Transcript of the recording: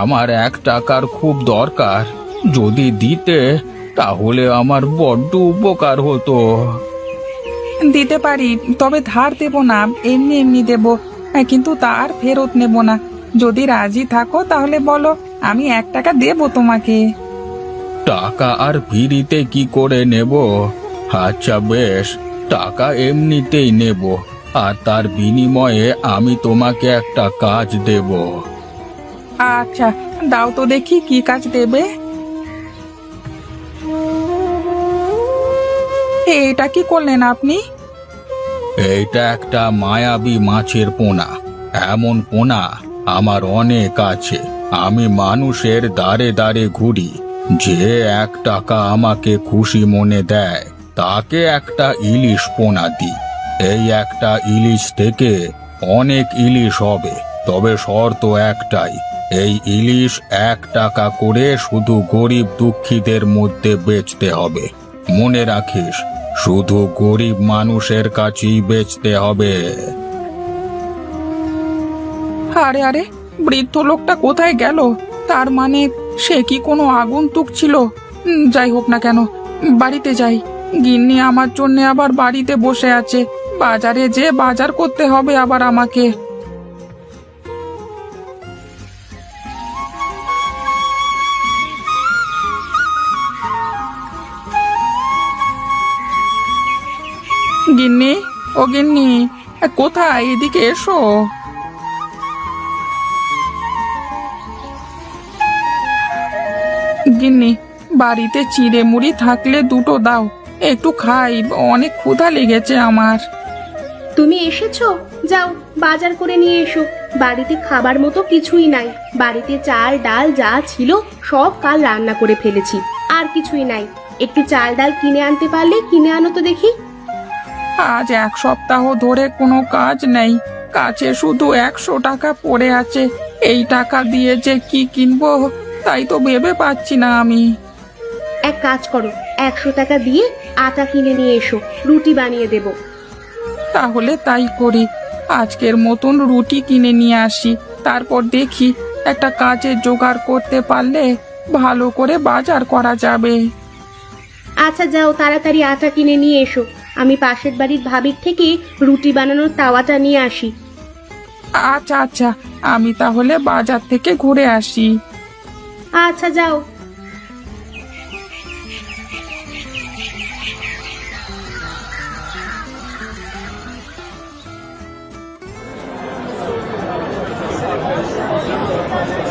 আমার 1 টাকার খুব দরকার। যদি দিতে তাহলে আমার বড্ড উপকার হতো। দিতে পারি, তবে ধার দেব না, এমনি এমনি দেব। কিন্তু তার ফেরত নেব না। যদি রাজি থাকো তাহলে বলো, আমি 1 টাকা দেব তোমাকে। টাকা আর ফিরিতে কি করে নেব? আচ্ছা বেশ, টাকা এমনিতেই নেব, আর তার বিনিময়ে আমি তোমাকে একটা কাজ দেব। আচ্ছা, দাও তো দেখি কি কাজ দেবে। এটা কি করলেন আপনি? এইটা একটা মায়াবী মাছের পোনা। এমন পোনা আমার অনেক আছে। আমি মানুষের দ্বারে দ্বারে ঘুরি। যে 1 টাকা আমাকে খুশি মনে দেয় তাকে একটা ইলিশ পোনা দিই। এই একটা ইলিশ থেকে অনেক ইলিশ হবে, তবে শর্ত একটাই, এই ইলিশ 1 টাকা করে শুধু গরিব দুঃখীদের মধ্যে বেচতে হবে। মনে রাখিস, শুধু গরিব মানুষের কাছেই বেচতে হবে। আরে আরে, বৃদ্ধ লোকটা কোথায় গেল? তার মানে সে কি কোনো আগন্তুক ছিল? যাই হোক না কেন, বাড়িতে যাই। গিন্নি আমার জন্য আবার বাড়িতে বসে আছে। বাজারে যে বাজার করতে হবে আবার আমাকে। গিন্নি, ও গিন্নি, কোথায়? এদিকে এসো। গিন্নি, বাড়িতে চিড়ে মুড়ি থাকলে দুটো দাও, একটু খাই, অনেক ক্ষুধা লেগেছে আমার। তুমি এসেছো? যাও বাজার করে নিয়ে এসো। বাড়িতে খাবার মতো কিছুই নাই। বাড়িতে চাল ডাল যা ছিল সব কাল রান্না করে ফেলেছি, আর কিছুই নাই। একটু চাল ডাল কিনে আনতে পারলে কিনে আনো তো দেখি। আজ 1 সপ্তাহ ধরে কোনো কাজ নেই, কাছে শুধু 100 টাকা পড়ে আছে। এই টাকা দিয়ে যে কি কিনবো তাই তো ভেবে পাচ্ছি না আমি। এক কাজ করো, 100 টাকা দিয়ে আটা কিনে নিয়ে এসো, রুটি বানিয়ে দেবো। তাহলে তাই করি, আজকের মতন রুটি কিনে নিয়ে আসি। তারপর দেখি, একটা কাজের জোগাড় করতে পারলে ভালো করে বাজার করা যাবে। আচ্ছা যাও, তাড়াতাড়ি আটা কিনে নিয়ে এসো। আমি পাশের বাড়ির ভাবির থেকে রুটি বানানোর তাওয়াটা নিয়ে আসি। আচ্ছা আচ্ছা, আমি তাহলে বাজার থেকে ঘুরে আসি। আচ্ছা যাও।